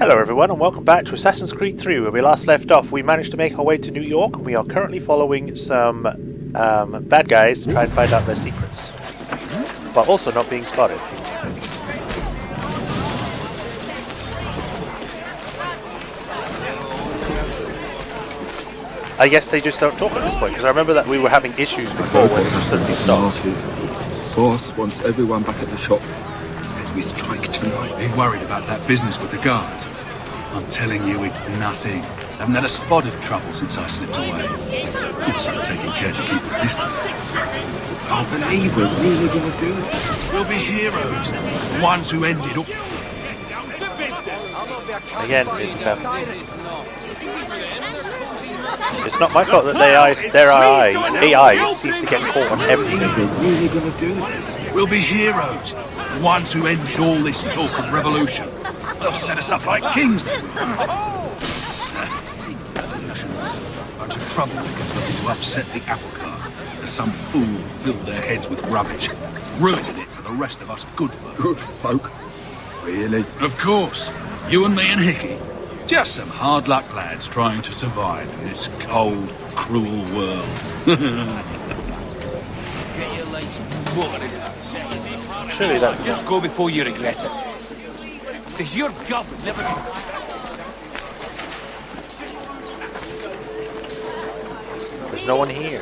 Hello everyone and welcome back to Assassin's Creed 3, where we last left off. We managed to make our way to New York and we are currently following some bad guys to try and find out their secrets, but also not being spotted. I guess they just don't talk at this point, because I remember that we were having issues before when it just suddenly stopped. Boss wants everyone back at the shop. Says we strike tonight. Ain't worried about that business with the guards. I'm telling you, it's nothing. Haven't had a spot of trouble since I slipped away. Also taking care to keep the distance. Can't believe we're really gonna do this. We'll be heroes. The ones who ended up. Again, it's not my fault that their AI seems to get caught on everything. We're really gonna do this. We'll be heroes. The ones who ended all this talk of revolution. They'll set us up like kings then. Revolution. Bunch of troublemakers looking to upset the apple cart. As some fool filled their heads with rubbish, ruining it for the rest of us good folk. Good folk? Really? Of course. You and me and Hickey. Just some hard luck lads trying to survive in this cold, cruel world. Surely that Just go before you regret it. It's your job, never be. There's no one here.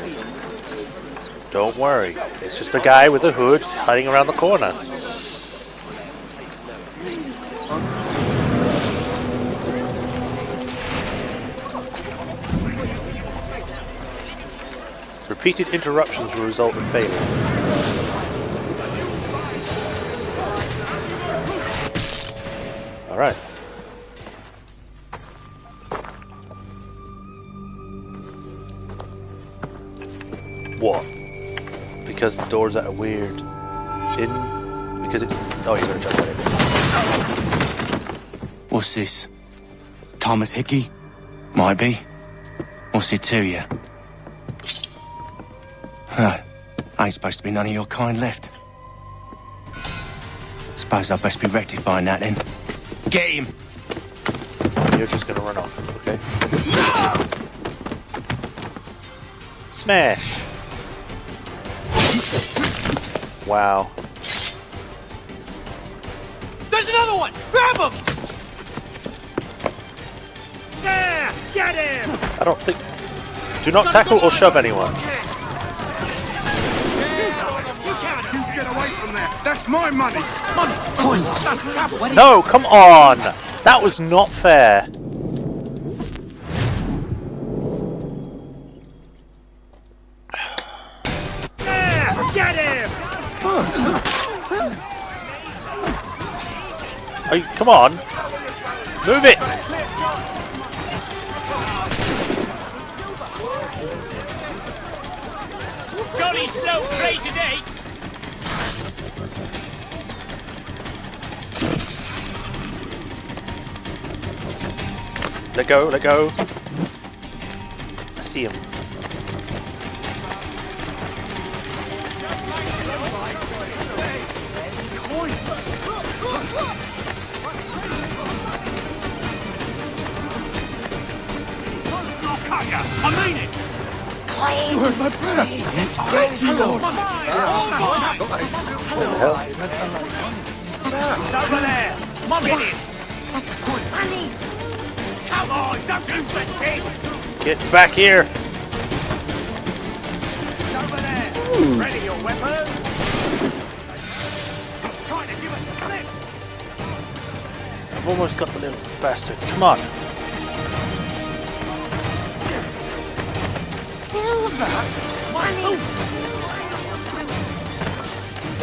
Don't worry. It's just a guy with a hood hiding around the corner. Repeated interruptions will result in failure. Alright. What? Because the doors that are weird. Because it's... Oh, you're gonna jump right in. What's this? Thomas Hickey? Might be. What's it to you? Right. Ain't supposed to be none of your kind left. Suppose I'd best be rectifying that then. Get him! You're just gonna run off, okay? Smash! Wow. There's another one! Grab him! There! Get him! I don't think... Do not tackle or shove anyone. Get away from there. That's my money. Money! Coins! No, come on! That was not fair. There! Get him! Oh, come on. Move it! Jolly slow play today! Let go, let go. I see him. I mean it! Where's my brother? Let's break you, Lord! What the hell? It's over there! Mom in it! That's a good money! Come on, don't lose the kid! Get back here! It's over there! Ready your weapon! He's trying to give us the slip! I've almost got the little bastard. Come on. Silver! Money!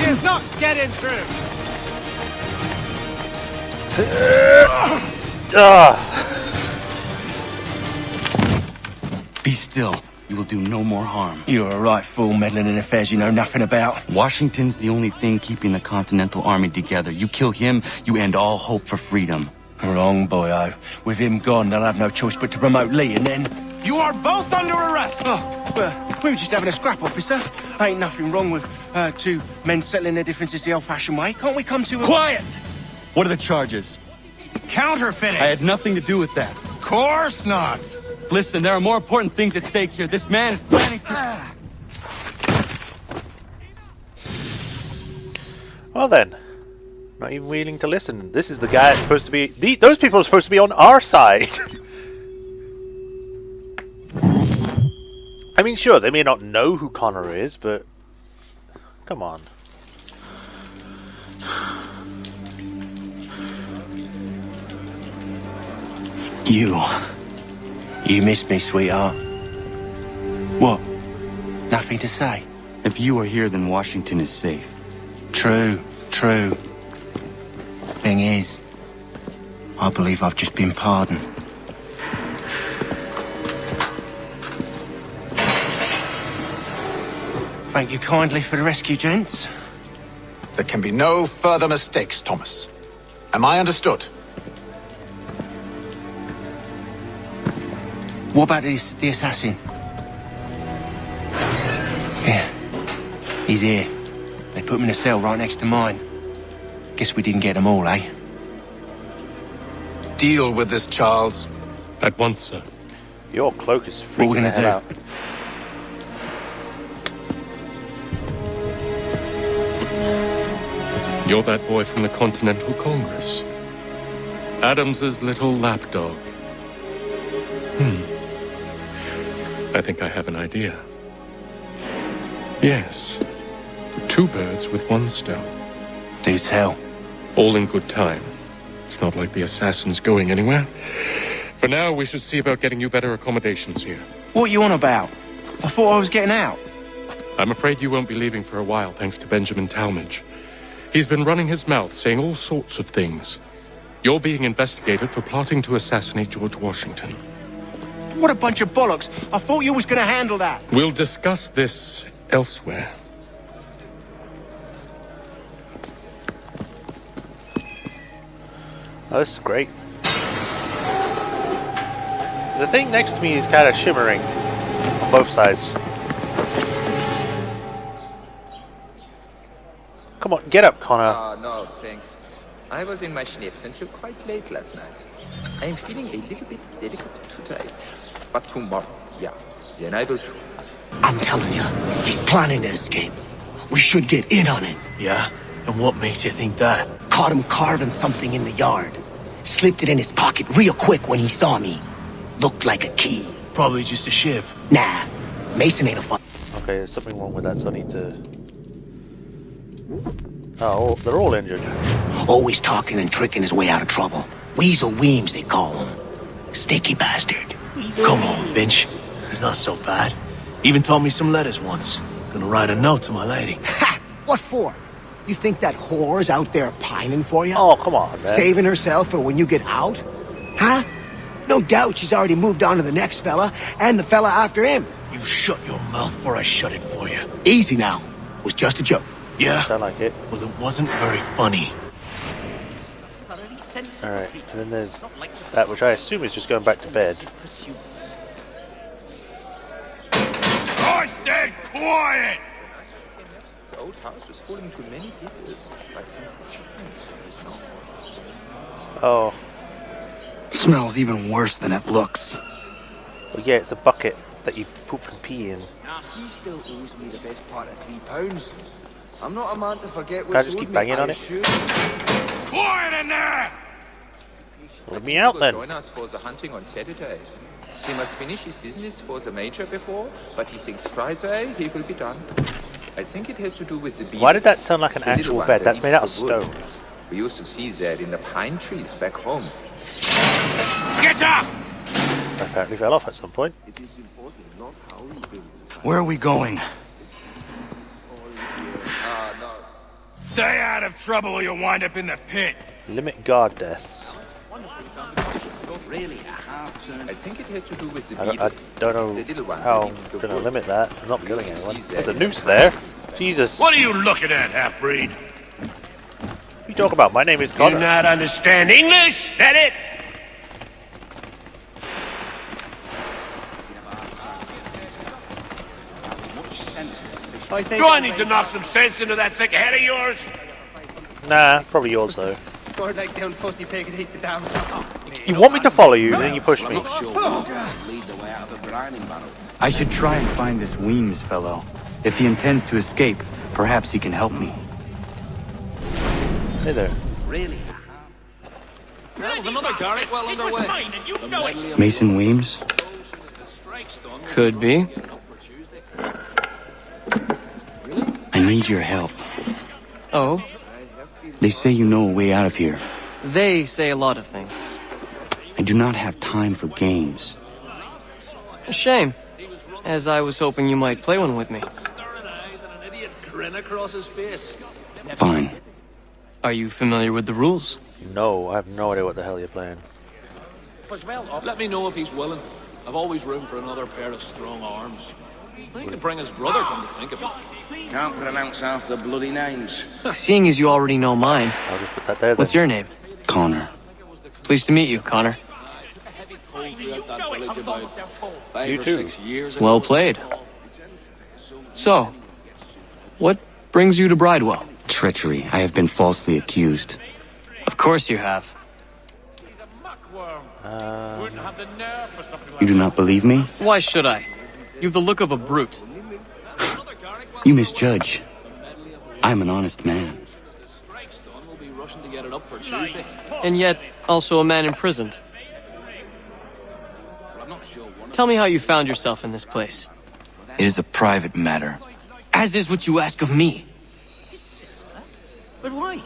He's not getting through! Be still. You will do no more harm. You're a right fool meddling in affairs you know nothing about. Washington's the only thing keeping the Continental Army together. You kill him, you end all hope for freedom. Wrong, boyo. With him gone, they'll have no choice but to promote Lee, and then... You are both under arrest! Oh, well, we were just having a scrap, officer. Ain't nothing wrong with two men settling their differences the old-fashioned way. Can't we come to a... Quiet! What are the charges? Counterfeiting! I had nothing to do with that. Course not! Listen, there are more important things at stake here. This man is planning to... Well then, not even willing to listen. This is the guy that's supposed to be... those people are supposed to be on our side! I mean, sure, they may not know who Connor is, but... Come on. You missed me, sweetheart. What? Nothing to say? If you are here, then Washington is safe. True. Thing is, I believe I've just been pardoned. Thank you kindly for the rescue, gents. There can be no further mistakes, Thomas. Am I understood? What about the assassin? Yeah, he's here. They put him in a cell right next to mine. Guess we didn't get them all, eh? Deal with this, Charles. At once, sir. Your cloak is What we freaking the gonna hell do? out. You're that boy from the Continental Congress. Adams's little lapdog. I think I have an idea. Yes. 2 birds with 1 stone. Do tell. All in good time. It's not like the assassin's going anywhere. For now, we should see about getting you better accommodations here. What you on about? I thought I was getting out. I'm afraid you won't be leaving for a while, thanks to Benjamin Talmadge. He's been running his mouth, saying all sorts of things. You're being investigated for plotting to assassinate George Washington. What a bunch of bollocks. I thought you was gonna handle that. We'll discuss this elsewhere. Oh, this is great. The thing next to me is kind of shimmering on both sides. Come on, get up, Connor. No, thanks. I was in my schnips until quite late last night. I am feeling a little bit delicate today. But tomorrow, yeah, then I will too. I'm telling you, he's planning to escape. We should get in on it. Yeah? And what makes you think that? Caught him carving something in the yard. Slipped it in his pocket real quick when he saw me. Looked like a key. Probably just a shiv. Nah, Mason ain't a fuck. Okay, there's something wrong with that, so I need to... Oh, they're all injured. Always talking and tricking his way out of trouble. Weasel Weems, they call him. Sticky bastard. Come on, Finch. He's not so bad. Even taught me some letters once. Gonna write a note to my lady. Ha! What for? You think that whore's out there pining for you? Oh, come on, man. Saving herself for when you get out? Huh? No doubt she's already moved on to the next fella, and the fella after him. You shut your mouth before I shut it for you. Easy now. Was just a joke. Yeah? Sound like it. Well, it wasn't very funny. Alright, and then there's that, which I assume is just going back to bed. I said quiet! The old house was falling to many pieces, but since the chickens, it's not quiet. Oh, Smells even worse than it looks. well, yeah, it's a bucket that you poop and pee in. He still owes me the best part of £3. I'm not a man to forget Can I what's just owed keep me, banging I on it? assure you. Quiet in there! Let me out He will then. join us for the hunting on Saturday. He must finish his business for the major before, but he thinks Friday he will be done. I think it has to do with the beam. Why did that sound like an The little actual one bed? that That's made out of eats the wood. stone. We used to see that in the pine trees back home. Get up! Apparently fell off at some point. It is important not how we build it. Where are we going? Stay out of trouble or you'll wind up in the pit. Limit guard deaths. Really, a half-turn. I think it has to do with the I beetle. don't know The little one how that I'm eats the going to wood. limit that. I'm not killing anyone. See There's a that? noose there. Jesus. What are you looking at, half-breed? What you talk about? My name is You Connor. not understand English? That it? Do I need to knock some sense into that thick head of yours? Nah, probably yours though. Sort like the old fussy pig could eat the damn stuff. You want me to follow you, then you push me. Lead the way out of a grinding battle. I should try and find this Weems fellow. If he intends to escape, perhaps he can help me. Hey there. Really? That was another Garlic well underway. You know it. Mason Weems? Could be. I need your help. Oh? They say you know a way out of here. They say a lot of things. I do not have time for games. A shame, as I was hoping you might play one with me. Fine. Are you familiar with the rules? No, I have no idea what the hell you're playing. Let me know if he's willing. I've always room for another pair of strong arms. He could bring his brother, come to think of it. Can't pronounce half the bloody names. Seeing as you already know mine, I'll just put that there then. what's your name? Connor. Pleased to meet you, Connor. You too. Well played. So, what brings you to Bridewell? Treachery. I have been falsely accused. Of course you have. You do not believe me? Why should I? You've the look of a brute. You misjudge. I am an honest man. And yet, also a man imprisoned. Tell me how you found yourself in this place. It is a private matter. As is what you ask of me. But why?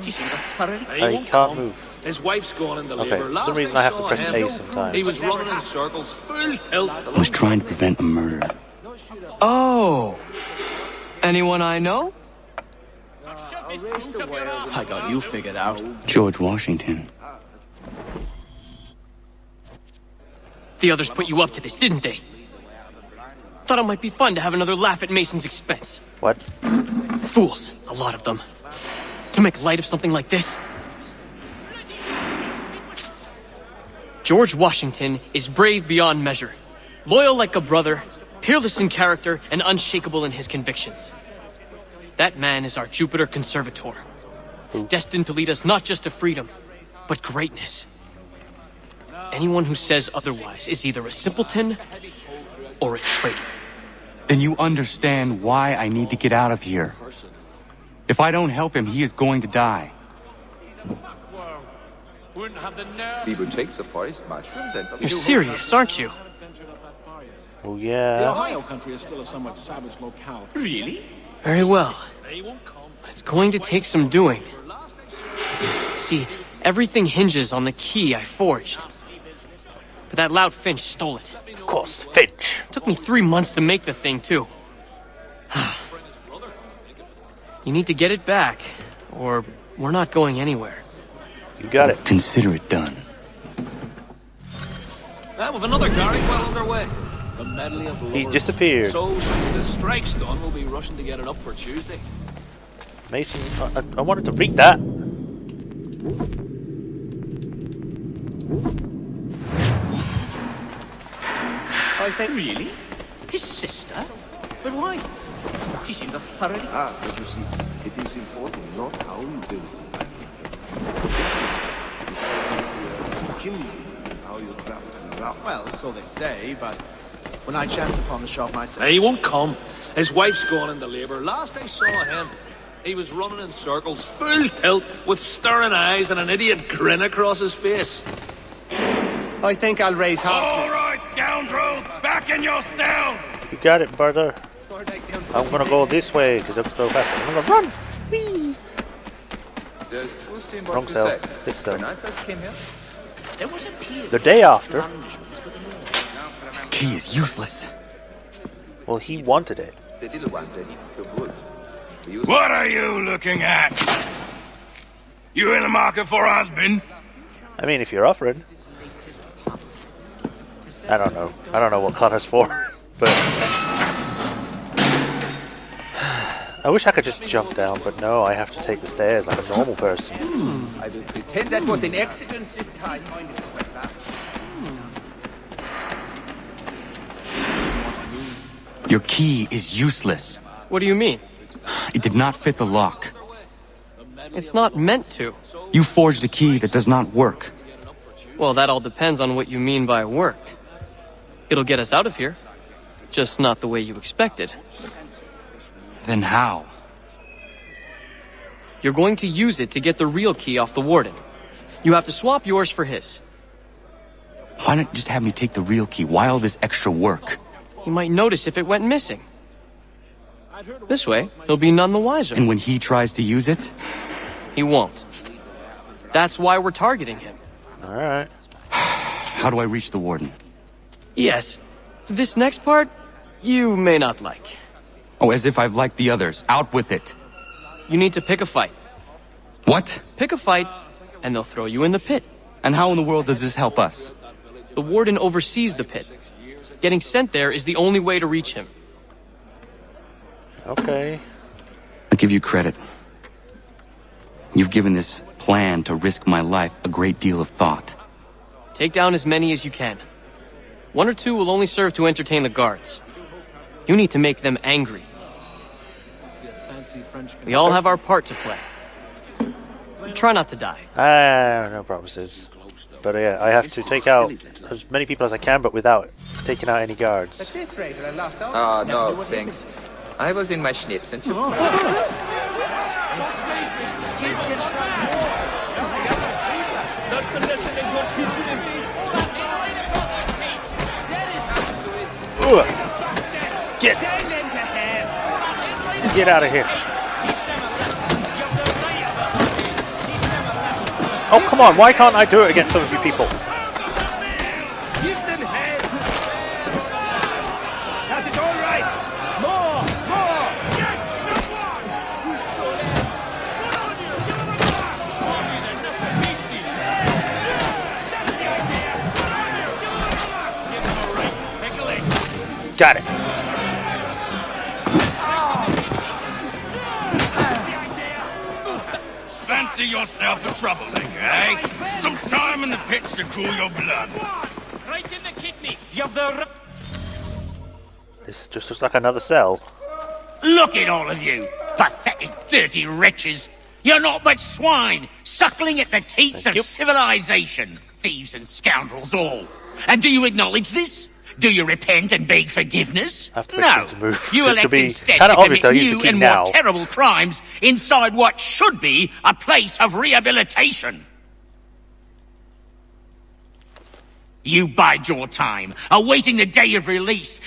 She seemed thoroughly... I can't move. His wife's gone into Okay, labour. for Last some reason I have to saw press him, A sometimes. He was running in circles, full tilt. I was trying to prevent a murder. Oh! Anyone I know? I got you figured out. George Washington. The others put you up to this, didn't they? Thought it might be fun to have another laugh at Mason's expense. What? Fools, a lot of them. To make light of something like this. George Washington is brave beyond measure, loyal like a brother, peerless in character, and unshakable in his convictions. That man is our Jupiter Conservator, destined to lead us not just to freedom, but greatness. Anyone who says otherwise is either a simpleton or a traitor. Then you understand why I need to get out of here. If I don't help him, he is going to die. We will take the forest mushrooms and... You're serious, aren't you? Oh The yeah. Ohio country is still a somewhat savage locale. Really? Very well. It's going to take some doing. See, everything hinges on the key I forged. But that lout Finch stole it. Of course, Finch. Took me 3 months to make the thing, too. You need to get it back, or we're not going anywhere. You got it. Consider it done. That was another Garrick well underway. The medley of He lovers. disappeared. So, as soon as the strike's done, we'll be rushing to get it up for Tuesday. Mason, I wanted to read that. I think... Really? His sister? But why? She seemed thoroughly... But you see, it is important not how you do it. How you travel and rough. Well, so they say, but when I chanced upon the shop myself... He won't come. His wife's gone into labour. Last I saw him, he was running in circles, full tilt, with staring eyes and an idiot grin across his face. I think I'll raise half. All right, scoundrels, back in your cells! You got it, brother. I'm gonna go this way because I'm so fast. I'm gonna run. Whee! There's truth in Wrong what you cell. said. This cell. When I first came here, There was a clear... The day after. This key is useless. Well, he wanted it. the little one that eats the wood. What are you looking at? You in the market for a husband? I mean, if you're offering. I don't know. I don't know what Connor's for, but I wish I could just jump down, but no, I have to take the stairs like a normal person. I will pretend that was an accident this time. Your key is useless. What do you mean? It did not fit the lock. It's not meant to. You forged a key that does not work. Well, that all depends on what you mean by work. It'll get us out of here. Just not the way you expected. Then how? You're going to use it to get the real key off the warden. You have to swap yours for his. Why not just have me take the real key? Why all this extra work? He might notice if it went missing. This way, he'll be none the wiser. And when he tries to use it? He won't. That's why we're targeting him. Alright. How do I reach the warden? Yes. This next part, you may not like. Oh, as if I've liked the others. Out with it. You need to pick a fight. What? Pick a fight, and they'll throw you in the pit. And how in the world does this help us? The warden oversees the pit. Getting sent there is the only way to reach him. Okay. I'll give you credit. You've given this plan to risk my life a great deal of thought. Take down as many as you can. 1 or 2 will only serve to entertain the guards. You need to make them angry. We all have our part to play. Try not to die. No promises. But yeah, I have to take out as many people as I can, but without taking out any guards. Ah, no, thanks. I was in my schnips until... Get out of here. Oh, come on, why can't I do it against some of you people? Got it. Fancy yourself a troublemaker, eh? Some time in the pits to cool your blood. Right in the kidney. You've the... This just looks like another cell. Look at all of you, pathetic, dirty wretches. You're not but swine, suckling at the teats of civilization. Thieves and scoundrels all. And do you acknowledge this? Do you repent and beg forgiveness? No. You elect instead to commit new and more terrible crimes inside what should be a place of rehabilitation. You bide your time, awaiting the day of release.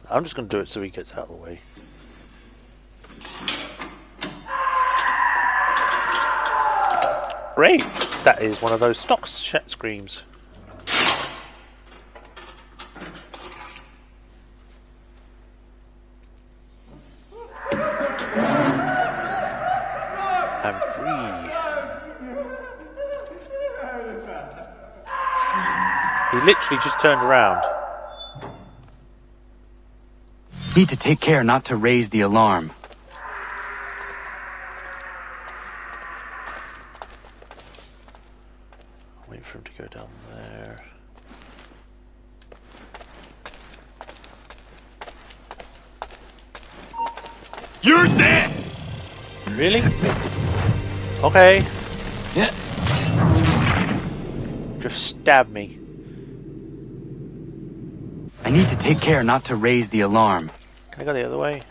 I'm just going to do it so he gets out of the way. Great! That is one of those stock screams. I'm free. He literally just turned around. Need to take care not to raise the alarm. Wait for him to go down there. You're dead! Really? Okay. Yeah. Just stab me. I need to take care not to raise the alarm. Can I go the other way?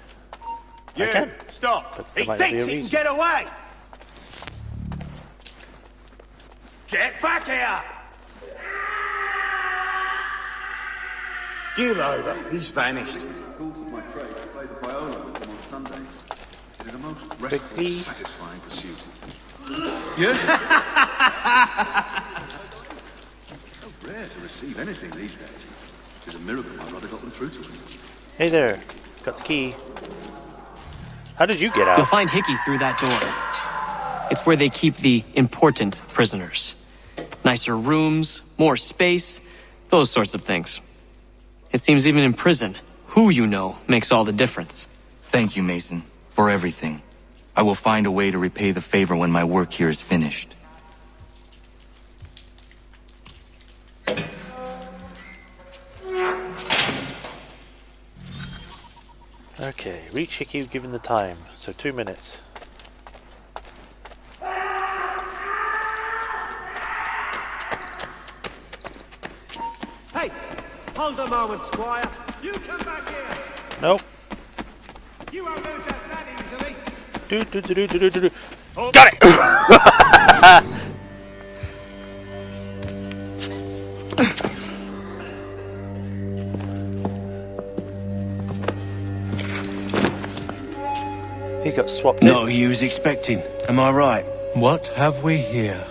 You, I can. Stop! But He there might not be thinks a he can reason. get away! Get back here! Give over. He's vanished. Quickly. Satisfying pursuit. Yes? So rare to receive anything these days. It's a miracle my brother got them through to us. Hey there. Got the key. How did you get out? You'll find Hickey through that door. It's where they keep the important prisoners. Nicer rooms, more space, those sorts of things. It seems even in prison, who you know makes all the difference. Thank you, Mason, for everything. I will find a way to repay the favor when my work here is finished. Okay, reach Hickey given the time, so 2 minutes. Hey, hold a moment, Squire. You come back here. Nope. You won't lose us that easily. Got it! He got swapped in. Not who you was expecting, am I right? What have we here?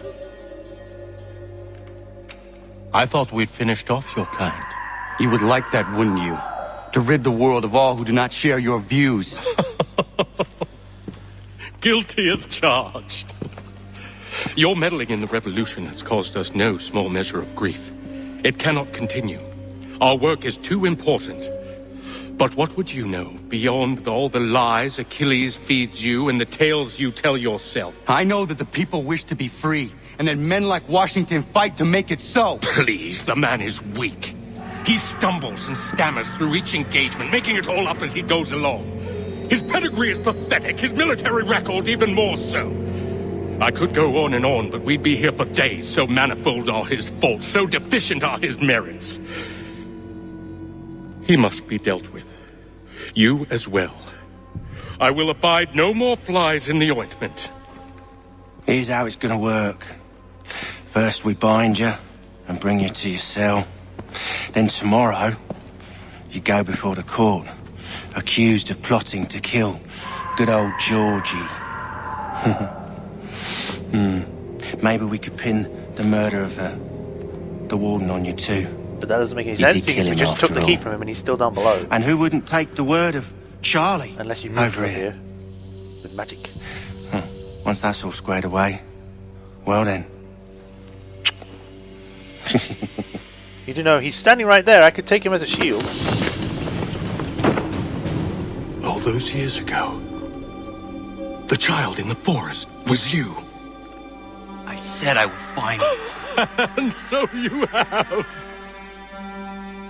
I thought we'd finished off your kind. You would like that, wouldn't you? To rid the world of all who do not share your views. Guilty as charged. Your meddling in the revolution has caused us no small measure of grief. It cannot continue. Our work is too important. But what would you know beyond all the lies Achilles feeds you and the tales you tell yourself? I know that the people wish to be free, and that men like Washington fight to make it so. Please, the man is weak. He stumbles and stammers through each engagement, making it all up as he goes along. His pedigree is pathetic, his military record even more so. I could go on, but we'd be here for days, so manifold are his faults, so deficient are his merits. He must be dealt with. You as well. I will abide no more flies in the ointment. Here's how it's gonna work. First we bind you and bring you to your cell. Then tomorrow, you go before the court, accused of plotting to kill good old Georgie. Maybe we could pin the murder of the warden on you too. But that doesn't make any You sense did because kill we him just took after the key all. from him and he's still down below. And who wouldn't take the word of Charlie? Unless you move over from here. here with magic. Once that's all squared away, well then. You do know, he's standing right there. I could take him as a shield. All those years ago, the child in the forest was you. I said I would find you. And so you have.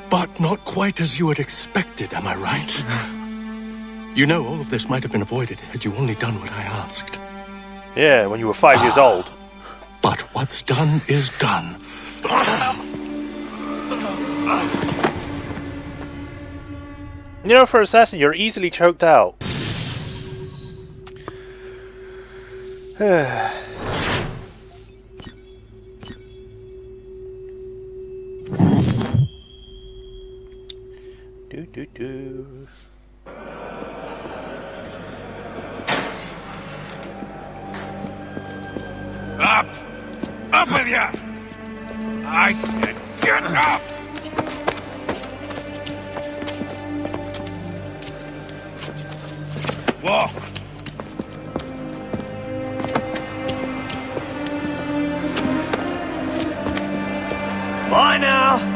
But not quite as you had expected, am I right? You know, all of this might have been avoided had you only done what I asked. Yeah, when you were 5 years old. But what's done is done. You know, for Assassin, you're easily choked out. do. Up! Up with ya! I said get up! Walk! Bye now!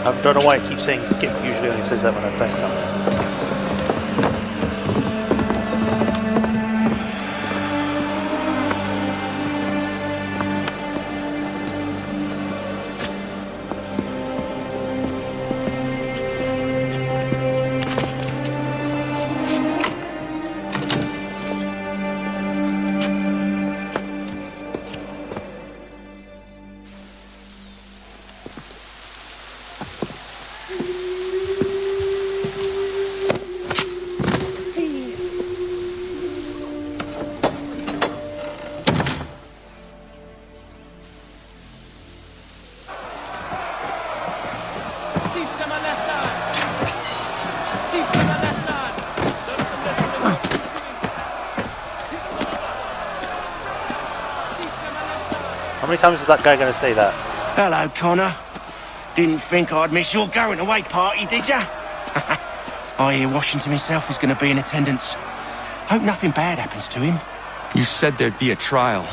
I don't know why it keeps saying skip. Usually only says that when I press something. How many times is that guy going to say that? Hello, Connor. Didn't think I'd miss your going away party, did ya? I hear Washington himself is going to be in attendance. Hope nothing bad happens to him. You said there'd be a trial.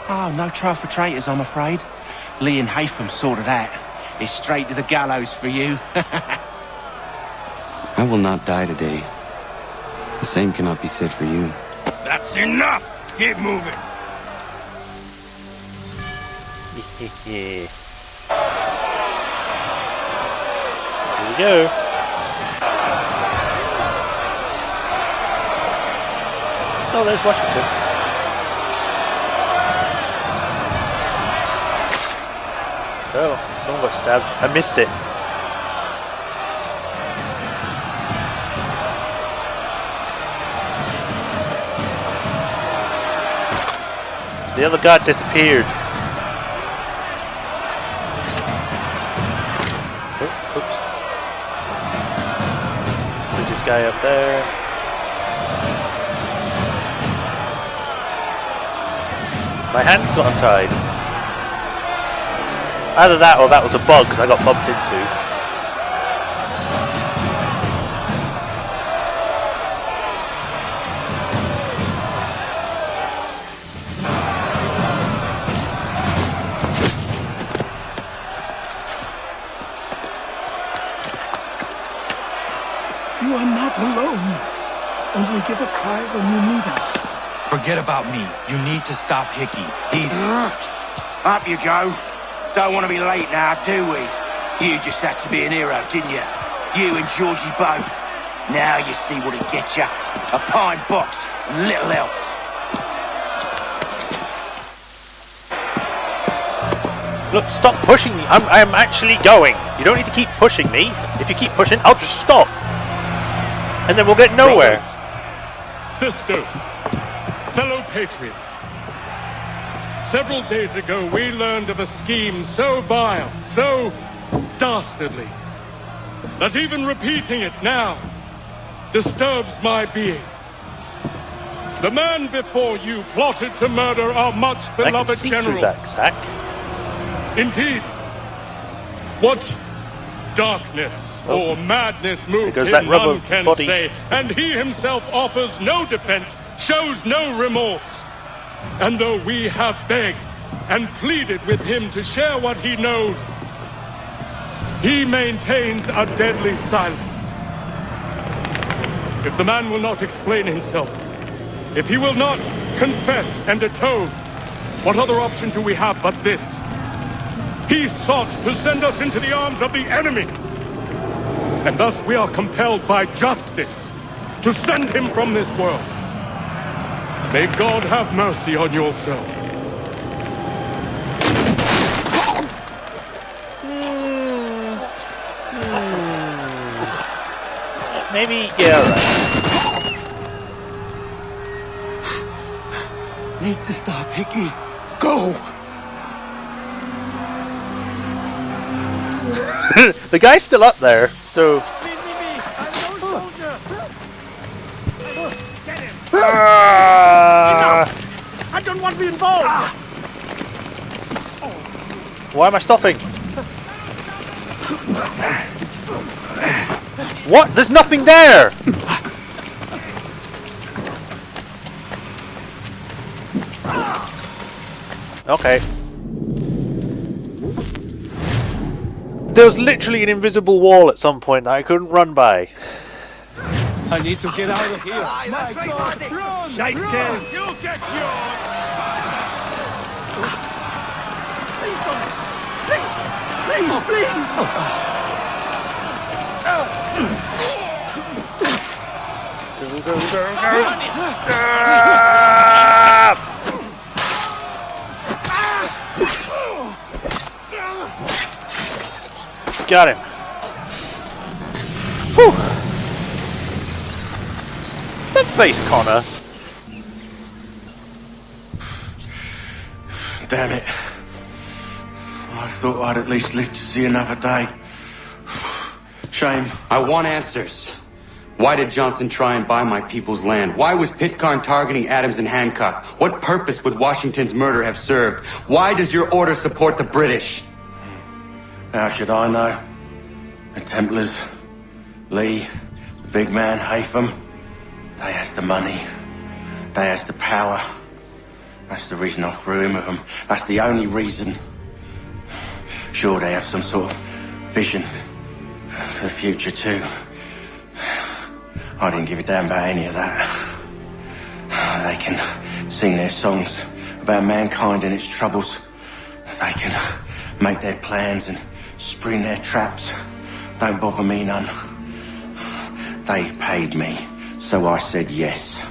Oh, no trial for traitors, I'm afraid. Lee and Haytham sorted that. It's straight to the gallows for you. I will not die today. The same cannot be said for you. That's enough! Keep moving! Here we go. Oh, there's Washington. Oh, someone got stabbed. I missed it. The other guard disappeared. Oh, oops. There's this guy up there. My hands got untied. Either that or that was a bug I got bumped into. You are not alone. Only give a cry when you need us. Forget about me. You need to stop Hickey. He's... Up you go. Don't want to be late now, do we? You just had to be an hero, didn't you? You and Georgie both. Now you see what it gets you. A pine box and little else. Look, stop pushing me. I'm actually going. You don't need to keep pushing me. If you keep pushing, I'll just stop. And then we'll get nowhere. Brothers, sisters, fellow patriots. Several days ago, we learned of a scheme so vile, so dastardly, that even repeating it now disturbs my being. The man before you plotted to murder our much beloved general. Indeed. What darkness or madness moved him, none can say, and he himself offers no defense, shows no remorse. And though we have begged and pleaded with him to share what he knows, he maintains a deadly silence. If the man will not explain himself, if he will not confess and atone, what other option do we have but this? He sought to send us into the arms of the enemy, and thus we are compelled by justice to send him from this world. May God have mercy on your soul. Maybe, yeah, right. Need to stop Hickey. Go! The guy's still up there, so... I don't want to be involved! Why am I stopping? What? There's nothing there! Okay. There was literally an invisible wall at some point that I couldn't run by. I need to get out of here. My God! Run! Shite run! You'll get yours! Please don't! Please! Please! Please! Got him. Whew. Face Connor. Damn it. I thought I'd at least live to see another day. Shame. I want answers. Why did Johnson try and buy my people's land? Why was Pitcairn targeting Adams and Hancock? What purpose would Washington's murder have served? Why does your order support the British? How should I know? The Templars, Lee, the big man, Haytham, they has the money. They has the power. That's the reason I threw in with them. That's the only reason. Sure, they have some sort of vision for the future too. I didn't give a damn about any of that. They can sing their songs about mankind and its troubles. They can make their plans and spring their traps. Don't bother me none. They paid me, so I said yes.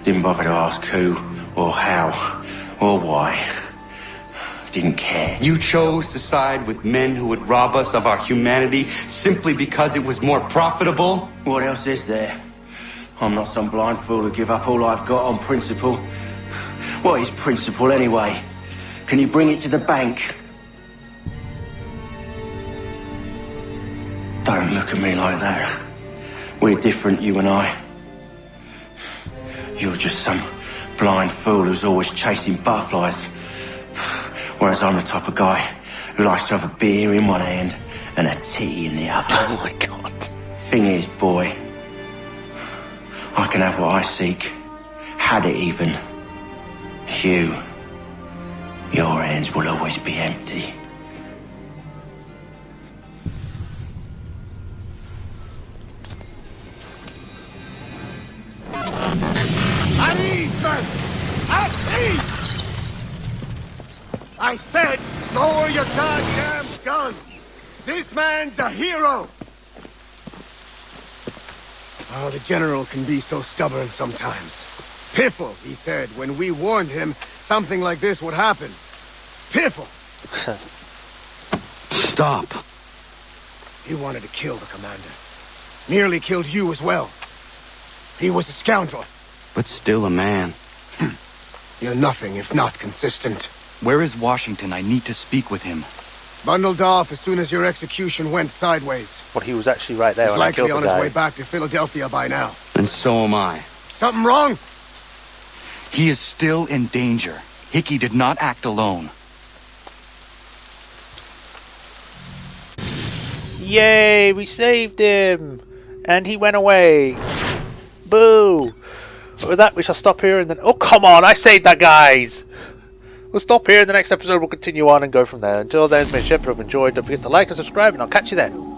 Didn't bother to ask who, or how, or why. Didn't care. You chose to side with men who would rob us of our humanity simply because it was more profitable? What else is there? I'm not some blind fool who give up all I've got on principle. What is principle anyway? Can you bring it to the bank? Don't look at me like that. We're different, you and I. You're just some blind fool who's always chasing butterflies. Whereas I'm the type of guy who likes to have a beer in one hand and a titty in the other. Oh my god. Thing is, boy, I can have what I seek. Had it even. Your hands will always be empty. At ease, men! At ease! I said, lower your goddamn guns! This man's a hero! Oh, the General can be so stubborn sometimes. Piffle, he said, when we warned him something like this would happen. Piffle! Stop. He wanted to kill the commander. Nearly killed you as well. He was a scoundrel. But still a man. You're nothing if not consistent. Where is Washington? I need to speak with him. Bundled off as soon as your execution went sideways. But he was actually right there He's when I killed likely the on guy. his way back to Philadelphia by now. And so am I. Something wrong? He is still in danger. Hickey did not act alone. Yay, we saved him! And he went away. Boo! But with that, we shall stop here and then... Oh, come on! I saved that, guys! We'll stop here. In the next episode, we'll continue on and go from there. Until then, it's been Shepherd. I've enjoyed. Don't forget to like and subscribe, and I'll catch you then.